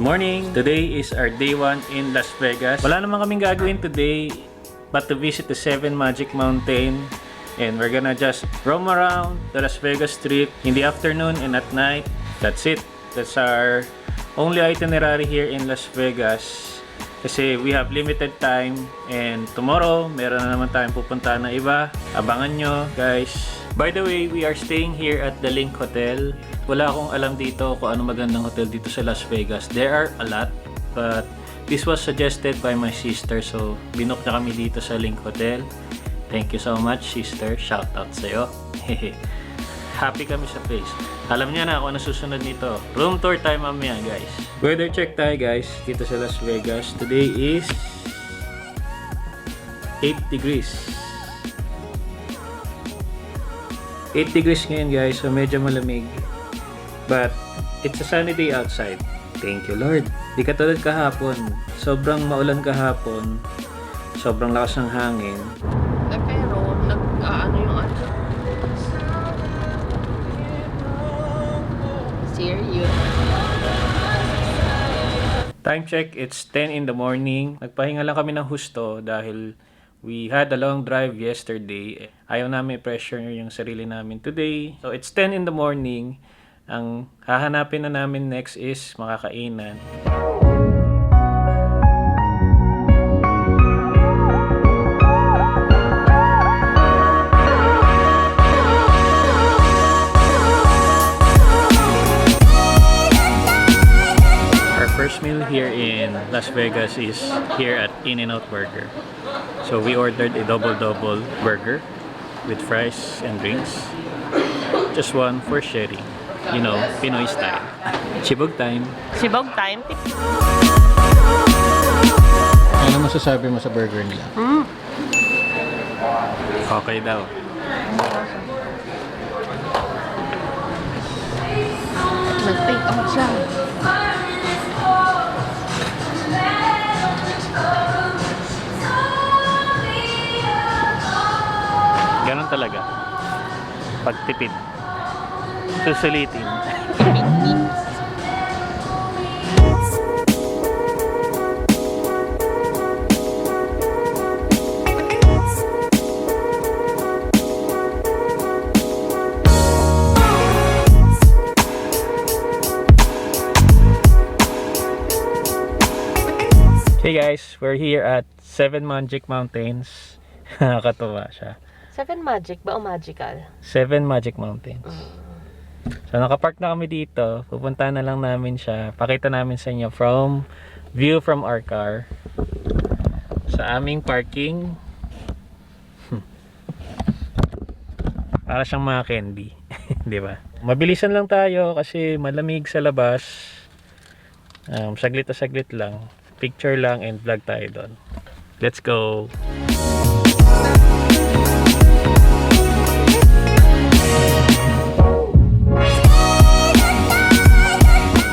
morning! Today is our day 1 in Las Vegas. Wala naman kaming gagawin today but to visit the 7 Magic Mountain. And we're gonna just roam around the Las Vegas Strip in the afternoon and at night. That's it. That's our only itinerary here in Las Vegas. Kasi we have limited time and tomorrow meron na naman tayong pupuntahan na iba. Abangan nyo guys. By the way, we are staying here at the Linq Hotel. Wala akong alam dito kung ano magandang hotel dito sa Las Vegas. There are a lot, but this was suggested by my sister. So, binook na kami dito sa Linq Hotel. Thank you so much, sister. Shout out sa'yo. Happy kami sa place. Alam niya na kung ano susunod nito. Room tour time mamaya, guys. Weather check tayo, guys, dito sa Las Vegas. Today is 8 degrees. 8 degrees ngayon, guys. So, medyo malamig. But, it's a sunny day outside. Thank you, Lord. Di katulad kahapon. Sobrang maulan kahapon. Sobrang lakas ng hangin. Pero, ano yung ano? Serious? Time check, it's 10 in the morning. Nagpahinga lang kami ng husto dahil we had a long drive yesterday. Ayaw namin i-pressure yung sarili namin today. So, it's 10 in the morning. Ang hahanapin na namin next is makakainan. Our first meal here in Las Vegas is here at In-N-Out Burger. So we ordered a double burger with fries and drinks. Just one for sharing. You know, Pinoy style. Sibog time. Sibog time? Ano masasabi mo sa burger nila? Okay daw. Nag-take out siya. Ganon talaga. Pagtipid. Susulitin. Hey guys, we're here at 7 Magic Mountains. Nakakatuwa siya. 7 magic ba o magical? 7 Magic Mountains. So nakapark na kami dito. Pupunta na lang namin siya. Pakita namin sa inyo view from our car. Sa aming parking. Para siyang mga candy. Di ba? Mabilisan lang tayo kasi malamig sa labas. Saglit na saglit lang. Picture lang and vlog tayo doon. Let's go!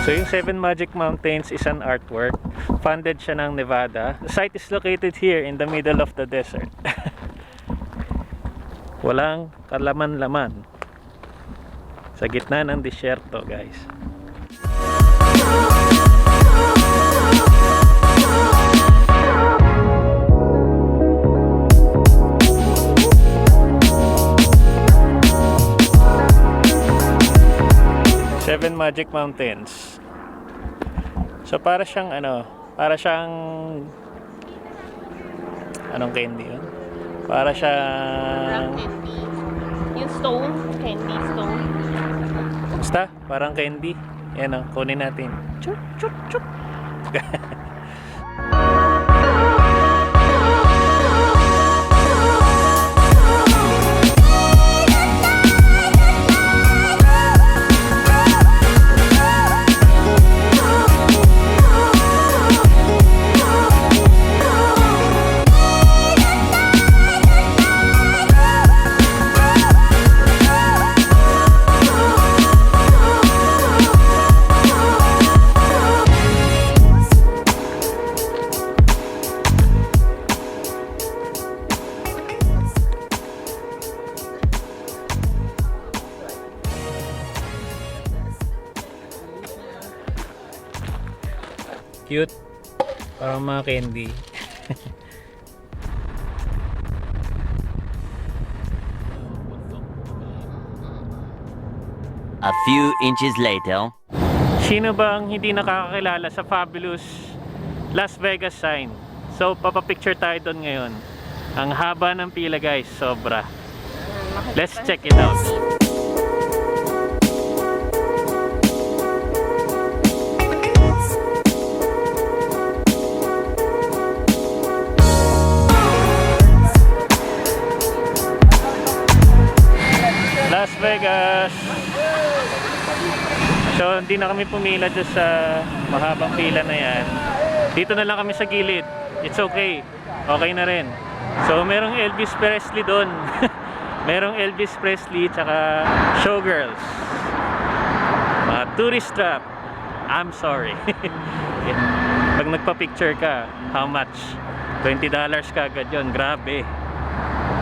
So yung 7 Magic Mountains is an artwork. Funded siya ng Nevada. The site is located here in the middle of the desert. Walang kalaman-laman. Sa gitna ng disyerto, guys. Seven Magic Mountains. So para siyang anong candy yun? Para siyang Candy. Yung stone. Candy stone. basta, parang candy. Yan o, kunin natin. Chuk, chuk, chuk. Cute. Parang mga candy. A few inches later. Sino ba ang hindi nakakakilala sa fabulous Las Vegas sign? So, papapicture tayo doon ngayon. Ang haba ng pila guys, sobra. Let's check it out. Las Vegas! So, hindi na kami pumila dyan sa mahabang pila na yan. Dito na lang kami sa gilid. It's okay. Okay na rin. So, merong Elvis Presley doon. Merong Elvis Presley tsaka showgirls. Mga tourist trap. I'm sorry. Pag nagpa-picture ka, how much? $20 ka agad yun. Grabe.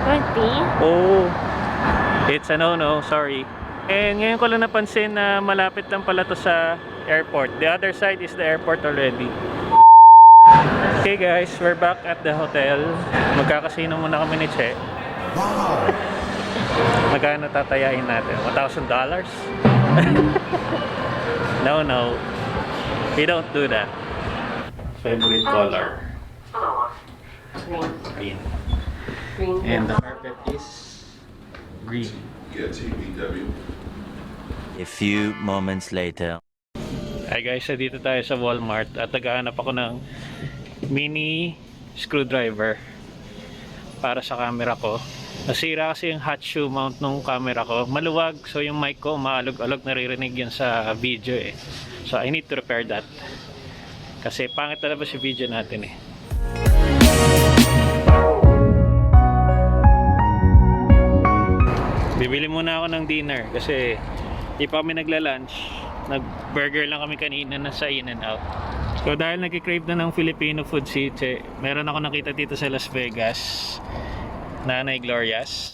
20? Oh, it's a no-no. Sorry. And ngayon ko lang napansin na malapit lang pala to sa airport. The other side is the airport already. Okay guys, we're back at the hotel. Magkakasino muna kami ni Che. Wow! Magkano tatayain natin? $1,000? No, no. We don't do that. Favorite color? Green. Green. Green. And the carpet is green. Yeah, TBW. A few moments later. Hi guys, so dito tayo sa Walmart at naghahanap ako ng mini screwdriver para sa camera ko. Nasira kasi yung hot shoe mount ng camera ko. Maluwag, so yung mic ko maalog-alog, naririnig yan sa video eh. So I need to repair that. Kasi pangit na ba si video natin eh. Bibili muna ako ng dinner kasi di pa kami nagla-lunch. Nag-burger lang kami kanina na sa In-N-Out. So dahil nag-crave na ng Filipino food si Che, meron ako nakita dito sa Las Vegas, Nanay Gloria's.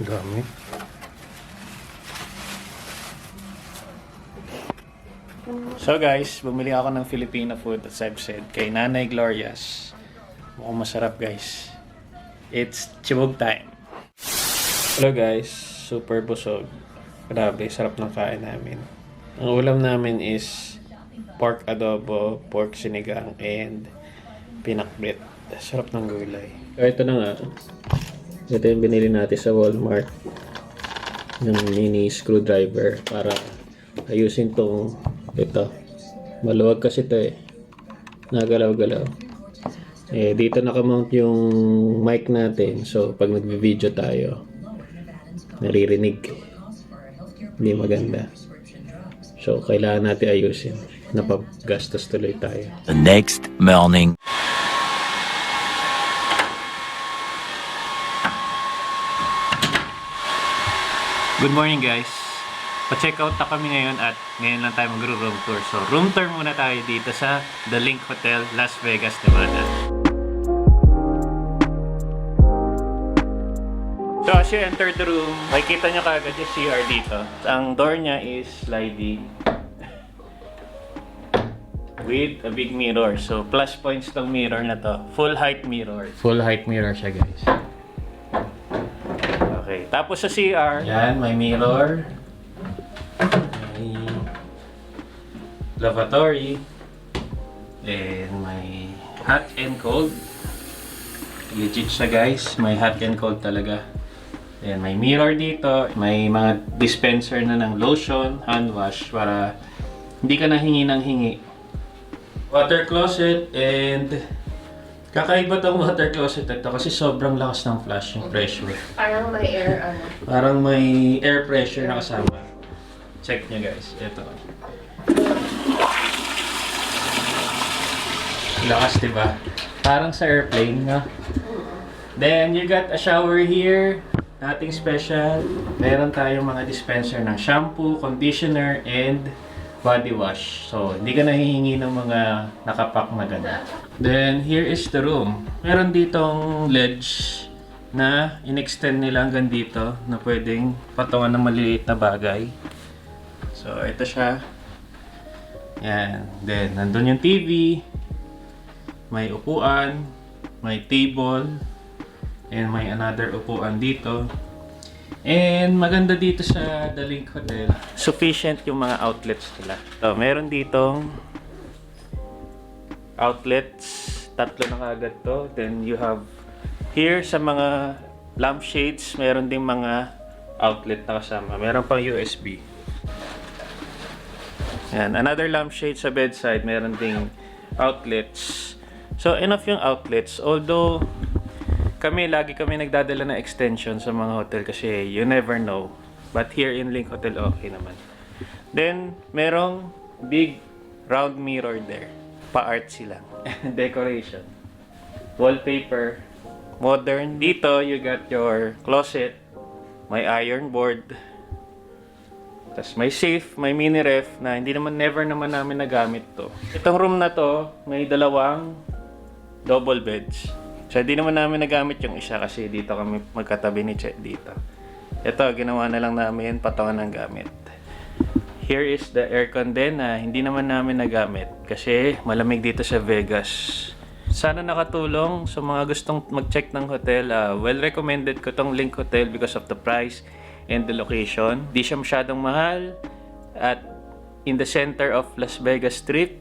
Dami. So guys, bumili ako ng Filipino food as I've said kay Nanay Gloria's. Mukhang masarap guys. It's chibog time. Hello guys, super busog. Grabe, sarap ng kain namin. Ang ulam namin is pork adobo, pork sinigang, and pinakbet. Sarap ng gulay. So ito na nga. Ito yung binili natin sa Walmart ng mini screwdriver para ayusin tong ito. Maluwag kasi ito eh. Nagalaw-galaw. Eh, dito nakamount yung mic natin. So, pag nagvi-video tayo, naririnig. Hindi maganda. So, kailangan natin ayusin. Napaggastos tuloy tayo. The next morning. Good morning guys. Pa-check out na kami ngayon at ngayon lang tayo mag-room tour. So, room tour muna tayo dito sa The Linq Hotel, Las Vegas, Nevada. So, as you enter the room, makikita nyo kaagad yung CR dito. Ang door niya is sliding with a big mirror. So, plus points tong mirror na to. Full height mirror. Full height mirror siya guys. Okay. Tapos sa CR, yan, may mirror. May lavatory. And may hot and cold. Legit siya guys. May hot and cold talaga. Then may mirror dito. May mga dispenser na ng lotion, hand wash para hindi ka na hingi ng hingi. Water closet and kakaiba tong water closet ito kasi sobrang lakas ng flash yung pressure. Parang may air, Parang may air pressure na kasama. Check nyo guys. Ito. Lakas diba? Parang sa airplane nga. Then you got a shower here. Nothing special. Meron tayong mga dispenser ng shampoo, conditioner, and body wash. So, hindi ka nahihingi ng mga nakapack na gano'n. Then, here is the room. Meron ditong ledge na in-extend nila hanggang dito na pwedeng patungan ng maliliit na bagay. So, ito siya. Yan. Then, nandun yung TV. May upuan. May table. And may another upuan dito. And maganda dito sa The Linq Hotel, sufficient yung mga outlets nila. So, meron ditong outlets. 3 na kagad to. Then you have here sa mga lampshades, meron ding mga outlet na kasama. Meron pang USB. Yan. Another lampshade sa bedside, meron ding outlets. So, enough yung outlets. Although, lagi kami nagdadala ng extension sa mga hotel kasi you never know. But here in Linq Hotel, okay naman. Then, merong big round mirror there. Pa-artsy lang. Decoration. Wallpaper. Modern. Dito, you got your closet. May iron board. Tapos may safe, may mini ref na hindi naman never naman namin nagamit to. Itong room na to, may 2 double beds. So, hindi naman namin nagamit yung isa kasi dito kami magkatabi ni Che dito. Ito, ginawa na lang namin patungan ng gamit. Here is the aircon din na hindi naman namin nagamit kasi malamig dito sa Vegas. Sana nakatulong sa mga gustong mag-check ng hotel. Well recommended ko tong Linq Hotel because of the price and the location. Di siya masyadong mahal at in the center of Las Vegas Strip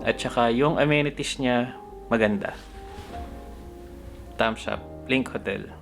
at saka yung amenities niya maganda. Thumbs up. Linq Hotel.